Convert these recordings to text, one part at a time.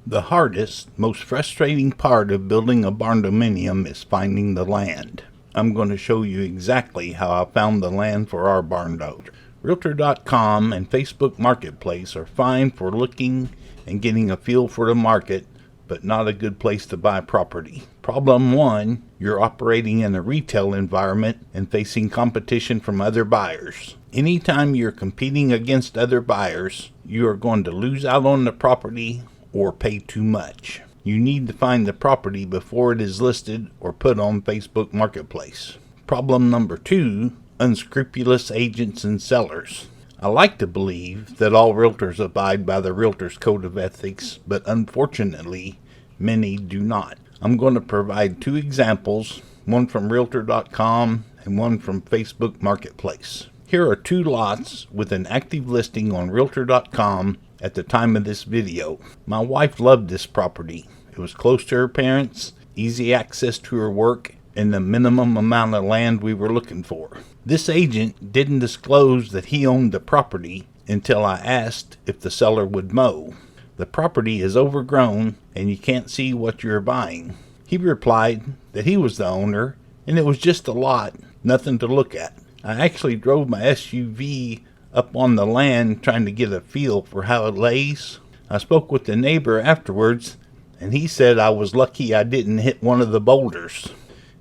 The hardest, most frustrating part of building a barndominium is finding the land. I'm going to show you exactly how I found the land for our barndo. Realtor.com and Facebook Marketplace are fine for looking and getting a feel for the market, but not a good place to buy property. Problem 1, you're operating in a retail environment and facing competition from other buyers. Anytime you're competing against other buyers, you are going to lose out on the property or pay too much. You need to find the property before it is listed or put on Facebook Marketplace. Problem number 2, unscrupulous agents and sellers. I like to believe that all realtors abide by the Realtor's Code of Ethics, but unfortunately, many do not. I'm going to provide 2 examples, one from Realtor.com and one from Facebook Marketplace. Here are 2 lots with an active listing on Realtor.com at the time of this video. My wife loved this property. It was close to her parents, easy access to her work, and the minimum amount of land we were looking for. This agent didn't disclose that he owned the property until I asked if the seller would mow. The property is overgrown and you can't see what you're buying. He replied that he was the owner and it was just a lot, nothing to look at. I actually drove my SUV up on the land trying to get a feel for how it lays. I spoke with the neighbor afterwards and he said I was lucky I didn't hit one of the boulders.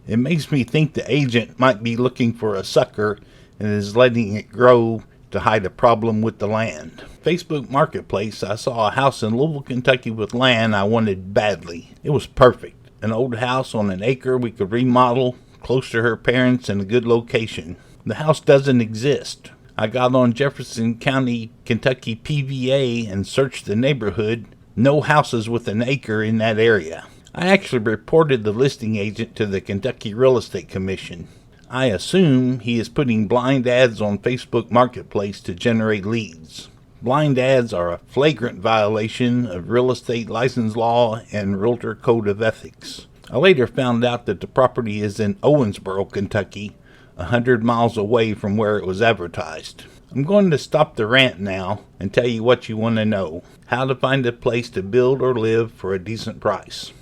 It makes me think the agent might be looking for a sucker and is letting it grow to hide a problem with the land. Facebook Marketplace, I saw a house in Louisville, Kentucky with land I wanted badly. It was perfect. An old house on an acre we could remodel, close to her parents, in a good location. The house doesn't exist. I got on Jefferson County, Kentucky PVA and searched the neighborhood. No houses with an acre in that area. I actually reported the listing agent to the Kentucky Real Estate Commission. I assume he is putting blind ads on Facebook Marketplace to generate leads. Blind ads are a flagrant violation of real estate license law and Realtor Code of Ethics. I later found out that the property is in Owensboro, Kentucky, 100 miles away from where it was advertised. I'm going to stop the rant now and tell you what you want to know: how to find a place to build or live for a decent price.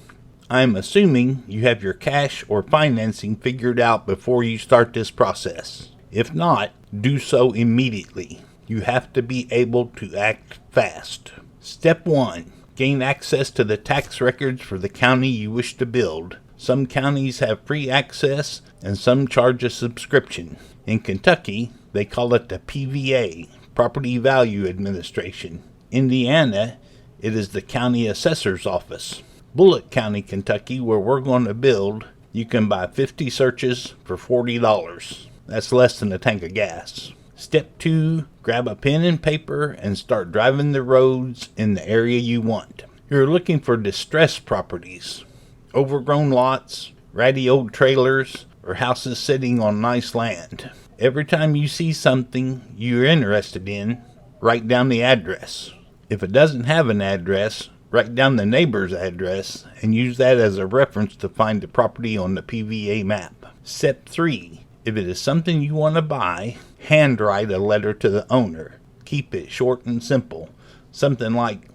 I'm assuming you have your cash or financing figured out before you start this process. If not, do so immediately. You have to be able to act fast. Step 1. Gain access to the tax records for the county you wish to build. Some counties have free access and some charge a subscription. In Kentucky, they call it the PVA, Property Value Administration. Indiana, it is the County Assessor's Office. Bullitt County, Kentucky, where we're going to build, you can buy 50 searches for $40. That's less than a tank of gas. Step 2, grab a pen and paper and start driving the roads in the area you want. You're looking for distressed properties, overgrown lots, ratty old trailers, or houses sitting on nice land. Every time you see something you're interested in, write down the address. If it doesn't have an address, write down the neighbor's address and use that as a reference to find the property on the PVA map. Step 3. If it is something you want to buy, handwrite a letter to the owner. Keep it short and simple. Something like,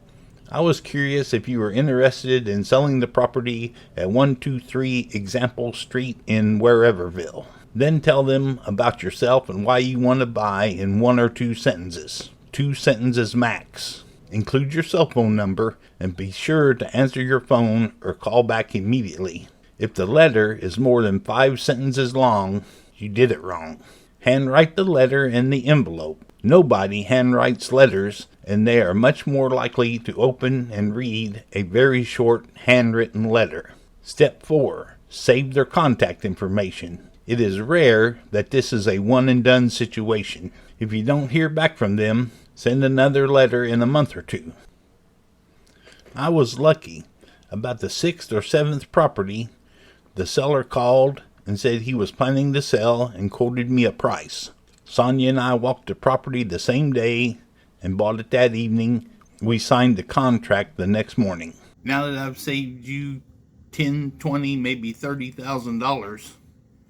I was curious if you were interested in selling the property at 123 Example Street in Whereverville. Then tell them about yourself and why you want to buy in 1 or 2 sentences. 2 sentences max. Include your cell phone number and be sure to answer your phone or call back immediately. If the letter is more than 5 sentences long, you did it wrong. Handwrite the letter in the envelope. Nobody handwrites letters, and they are much more likely to open and read a very short handwritten letter. Step 4. Save their contact information. It is rare that this is a one and done situation. If you don't hear back from them, send another letter in a month or 2. I was lucky. About the 6th or 7th property, the seller called and said he was planning to sell and quoted me a price. Sonia and I walked the property the same day and bought it that evening. We signed the contract the next morning. Now that I've saved you $10, $20, maybe $30,000,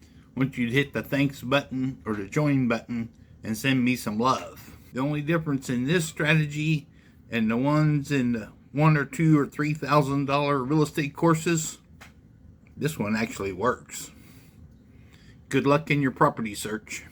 I want you to hit the thanks button or the join button and send me some love. The only difference in this strategy and the ones in the 1 or 2 or $3,000 real estate courses, this one actually works. Good luck in your property search.